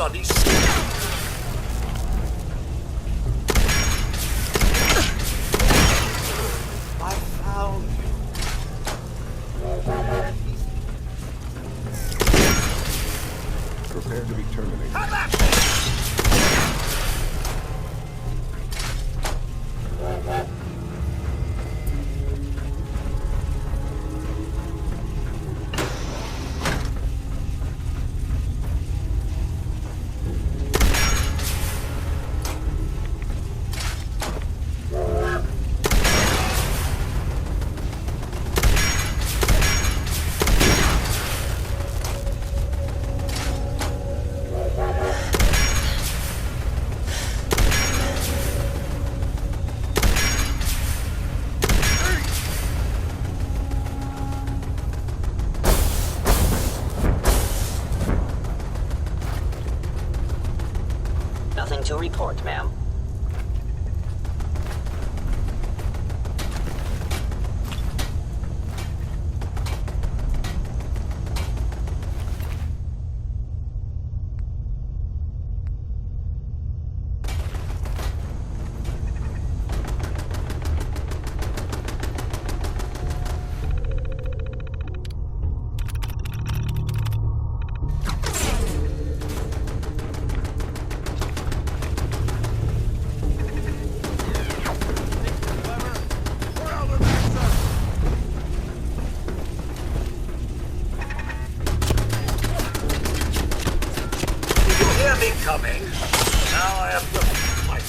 bloody I found you. Prepare to be terminated. Come back! Nothing to report, ma'am. Coming. Now I have to fight.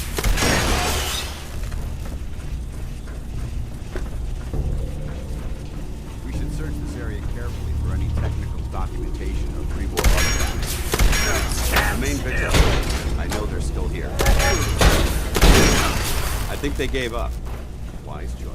We should search this area carefully for any technical documentation of pre-war artifacts. Remain vigilant. I know they're still here. I think they gave up. Wise choice.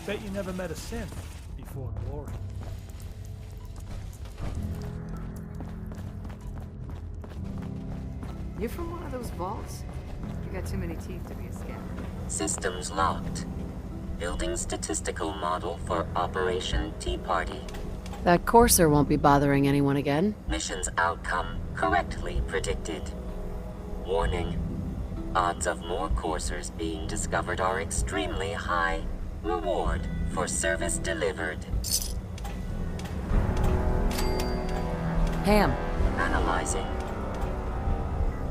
Bet you never met a synth before glory. You from one of those vaults? You got too many teeth to be a scammer. Systems locked. Building statistical model for Operation Tea Party. That courser won't be bothering anyone again. Mission's outcome correctly predicted. Warning. Odds of more coursers being discovered are extremely high. Reward for service delivered. Ham. Analyzing.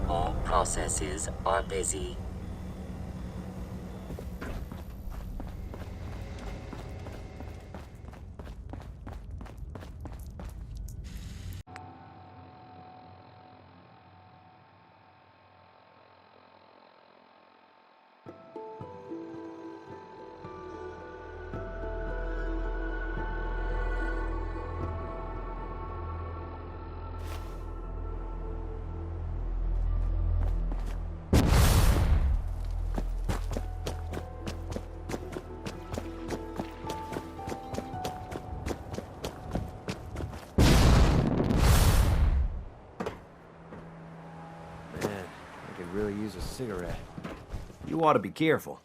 All processes are busy. Really use a cigarette. You ought to be careful.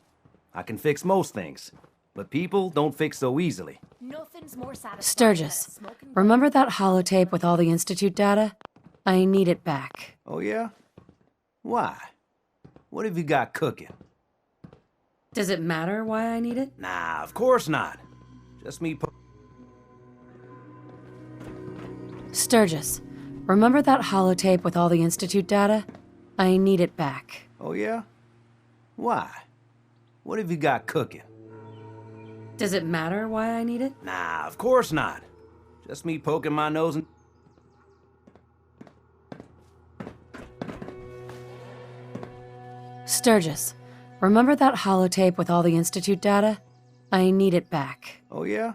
I can fix most things, but people don't fix so easily. Nothing's more satisfying. Sturgis, remember that holotape with all the Institute data? I need it back. Oh yeah? Why? What have you got cooking? Does it matter why I need it? Nah, of course not. Just me Sturgis, remember that holotape with all the Institute data? I need it back. Oh yeah? Why? What have you got cooking? Does it matter why I need it? Nah, of course not. Just me poking my nose in... Sturgis, remember that holotape with all the Institute data? I need it back. Oh, yeah?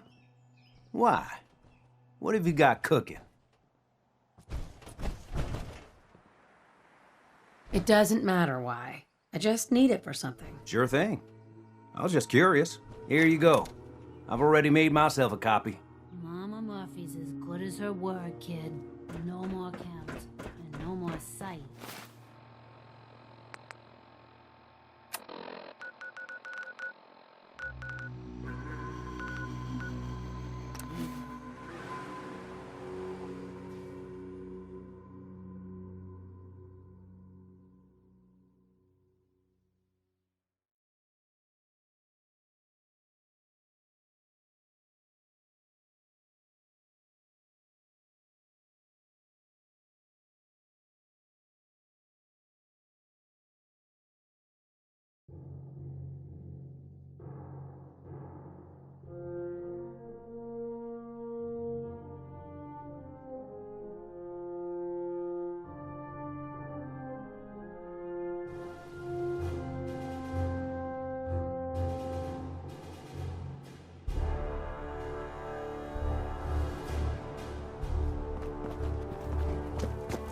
Why? What have you got cooking? It doesn't matter why. I just need it for something. Sure thing. I was just curious. Here you go. I've already made myself a copy. Mama Murphy's as good as her word, kid. No more count, and no more sight.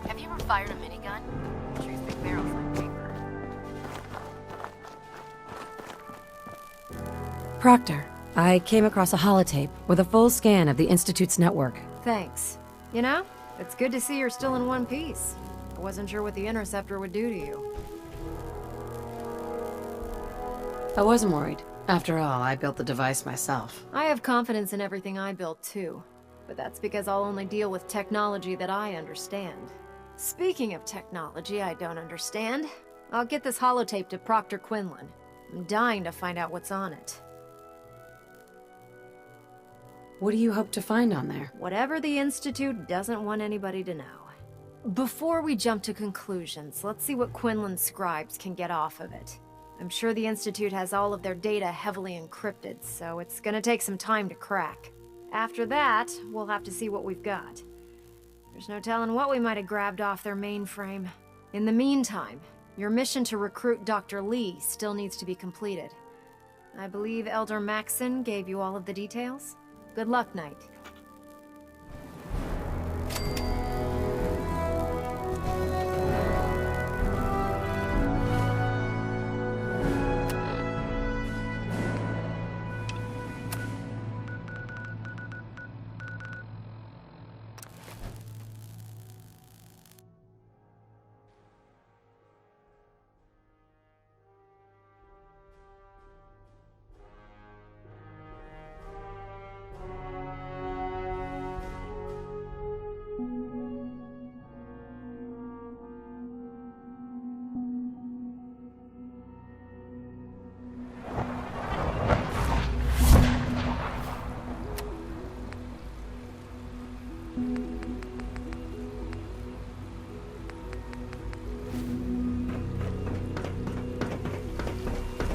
Have you ever fired a minigun? Choose big barrels like paper. Proctor, I came across a holotape with a full scan of the Institute's network. Thanks. You know, it's good to see you're still in one piece. I wasn't sure what the interceptor would do to you. I wasn't worried. After all, I built the device myself. I have confidence in everything I built too, but that's because I'll only deal with technology that I understand. Speaking of technology I don't understand, I'll get this holotape to Proctor Quinlan. I'm dying to find out what's on it. What do you hope to find on there? Whatever the Institute doesn't want anybody to know. Before we jump to conclusions, let's see what Quinlan's scribes can get off of it. I'm sure the Institute has all of their data heavily encrypted, so it's gonna take some time to crack. After that, we'll have to see what we've got. There's no telling what we might have grabbed off their mainframe. In the meantime, your mission to recruit Dr. Lee still needs to be completed. I believe Elder Maxson gave you all of the details? Good luck, Knight.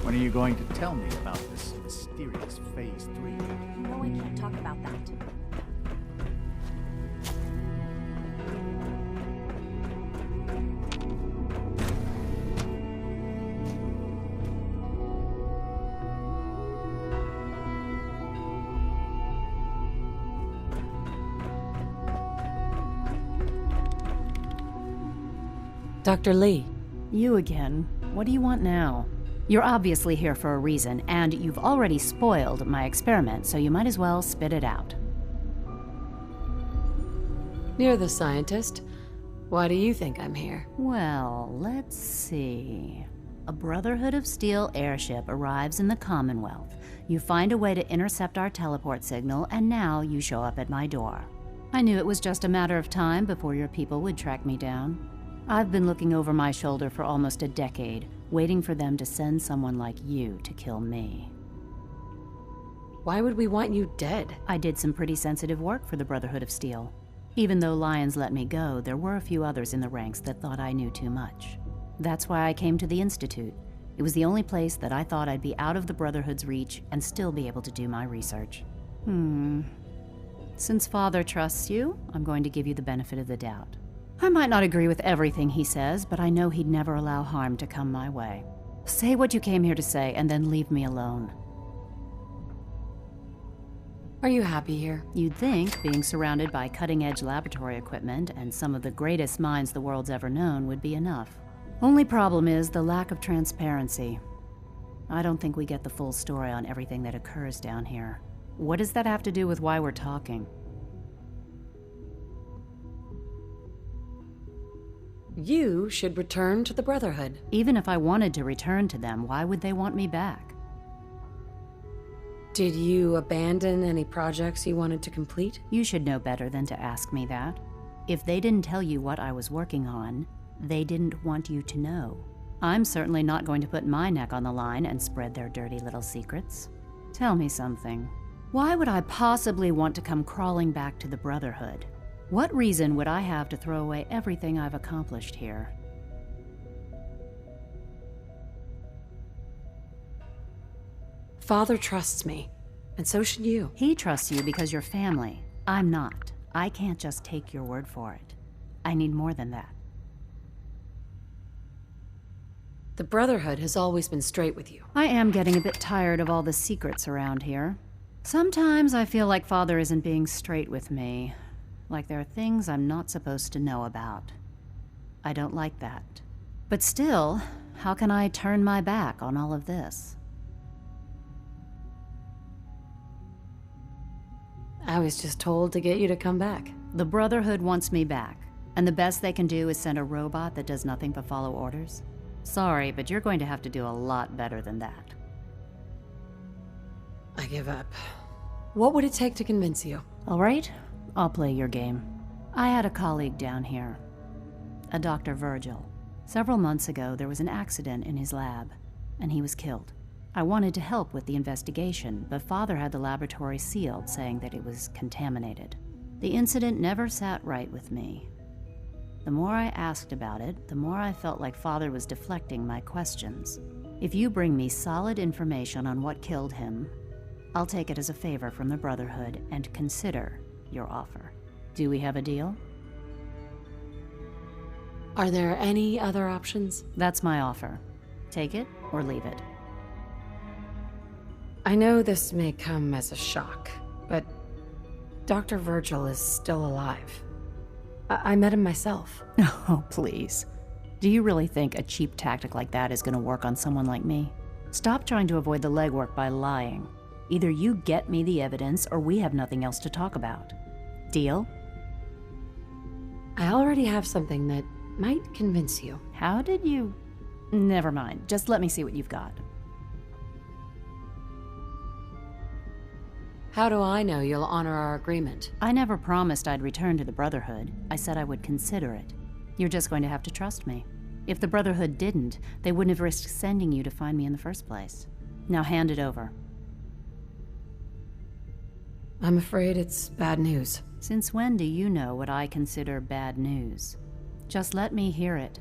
When are you going to tell me about this mysterious Phase 3? No, I can't talk about that. Dr. Lee. You again. What do you want now? You're obviously here for a reason, and you've already spoiled my experiment, so you might as well spit it out. You're the scientist. Why do you think I'm here? Well, let's see. A Brotherhood of Steel airship arrives in the Commonwealth. You find a way to intercept our teleport signal, and now you show up at my door. I knew it was just a matter of time before your people would track me down. I've been looking over my shoulder for almost a decade, waiting for them to send someone like you to kill me. Why would we want you dead? I did some pretty sensitive work for the Brotherhood of Steel. Even though Lyons let me go, there were a few others in the ranks that thought I knew too much. That's why I came to the Institute. It was the only place that I thought I'd be out of the Brotherhood's reach and still be able to do my research. Since Father trusts you, I'm going to give you the benefit of the doubt. I might not agree with everything he says, but I know he'd never allow harm to come my way. Say what you came here to say, and then leave me alone. Are you happy here? You'd think being surrounded by cutting-edge laboratory equipment and some of the greatest minds the world's ever known would be enough. Only problem is the lack of transparency. I don't think we get the full story on everything that occurs down here. What does that have to do with why we're talking? You should return to the Brotherhood. Even if I wanted to return to them, why would they want me back? Did you abandon any projects you wanted to complete? You should know better than to ask me that. If they didn't tell you what I was working on, they didn't want you to know. I'm certainly not going to put my neck on the line and spread their dirty little secrets. Tell me something. Why would I possibly want to come crawling back to the Brotherhood? What reason would I have to throw away everything I've accomplished here? Father trusts me, and so should you. He trusts you because you're family. I'm not. I can't just take your word for it. I need more than that. The Brotherhood has always been straight with you. I am getting a bit tired of all the secrets around here. Sometimes I feel like Father isn't being straight with me. Like there are things I'm not supposed to know about. I don't like that. But still, how can I turn my back on all of this? I was just told to get you to come back. The Brotherhood wants me back, and the best they can do is send a robot that does nothing but follow orders. Sorry, but you're going to have to do a lot better than that. I give up. What would it take to convince you? All right, I'll play your game. I had a colleague down here, a Dr. Virgil. Several months ago, there was an accident in his lab, and he was killed. I wanted to help with the investigation, but Father had the laboratory sealed, saying that it was contaminated. The incident never sat right with me. The more I asked about it, the more I felt like Father was deflecting my questions. If you bring me solid information on what killed him, I'll take it as a favor from the Brotherhood and consider your offer. Do we have a deal? Are there any other options? That's my offer. Take it or leave it. I know this may come as a shock, but Dr. Virgil is still alive. I met him myself. Oh, please. Do you really think a cheap tactic like that is going to work on someone like me? Stop trying to avoid the legwork by lying. Either you get me the evidence, or we have nothing else to talk about. Deal? I already have something that might convince you. How did you... Never mind. Just let me see what you've got. How do I know you'll honor our agreement? I never promised I'd return to the Brotherhood. I said I would consider it. You're just going to have to trust me. If the Brotherhood didn't, they wouldn't have risked sending you to find me in the first place. Now hand it over. I'm afraid it's bad news. Since when do you know what I consider bad news? Just let me hear it.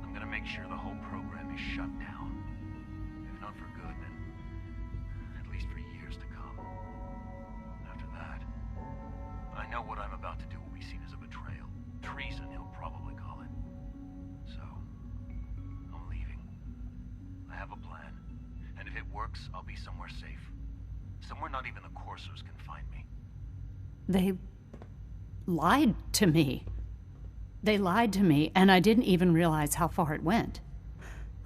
I'm gonna make sure the whole program is shut down. If not for good, then at least for years to come. After that, I know what I'm about to do will be seen as a betrayal. Treason, he'll probably call it. So, I'm leaving. I have a plan. And if it works, I'll be somewhere safe. Somewhere not even the coursers can find me. They lied to me. They lied to me, and I didn't even realize how far it went.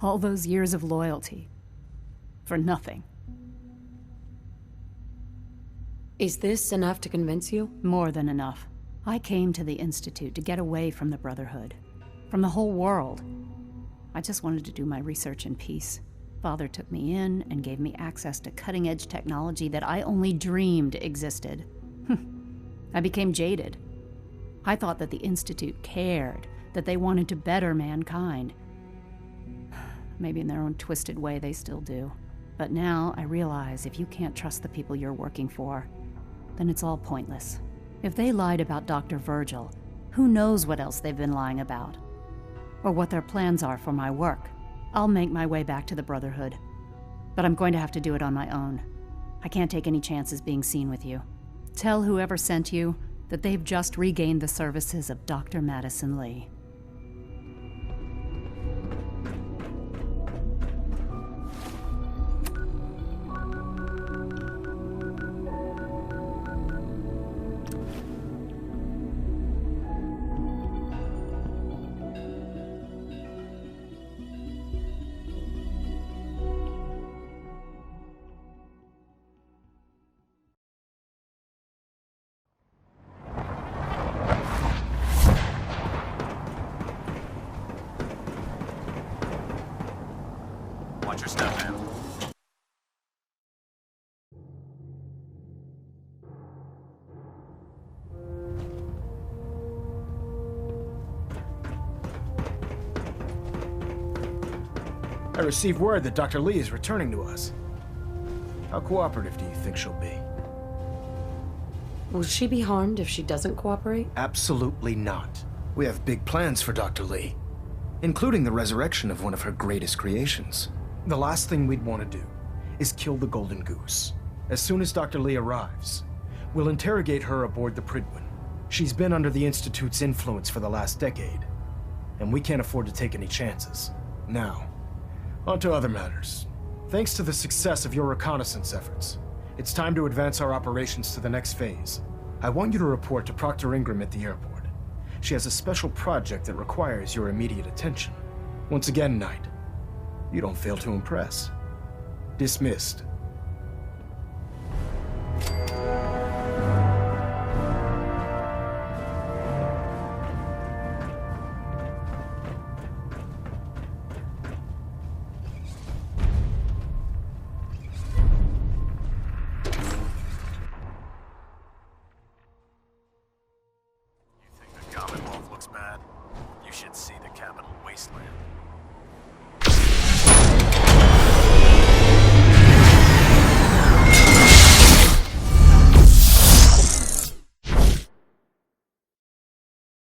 All those years of loyalty. For nothing. Is this enough to convince you? More than enough. I came to the Institute to get away from the Brotherhood. From the whole world. I just wanted to do my research in peace. Father took me in and gave me access to cutting-edge technology that I only dreamed existed. I became jaded. I thought that the Institute cared, that they wanted to better mankind. Maybe in their own twisted way they still do. But now I realize if you can't trust the people you're working for, then it's all pointless. If they lied about Dr. Virgil, who knows what else they've been lying about? Or what their plans are for my work. I'll make my way back to the Brotherhood. but I'm going to have to do it on my own. I can't take any chances being seen with you. Tell whoever sent you that they've just regained the services of Dr. Madison Lee. Watch your step, man. I received word that Dr. Lee is returning to us. How cooperative do you think she'll be? Will she be harmed if she doesn't cooperate? Absolutely not. We have big plans for Dr. Lee, including the resurrection of one of her greatest creations. The last thing we'd want to do is kill the Golden Goose. As soon as Dr. Lee arrives, we'll interrogate her aboard the Prydwen. She's been under the Institute's influence for the last decade, and we can't afford to take any chances. Now, on to other matters. Thanks to the success of your reconnaissance efforts, it's time to advance our operations to the next phase. I want you to report to Proctor Ingram at the airport. She has a special project that requires your immediate attention. Once again, Knight, you don't fail to impress. Dismissed. You think the Commonwealth looks bad? You should see the Capital Wasteland.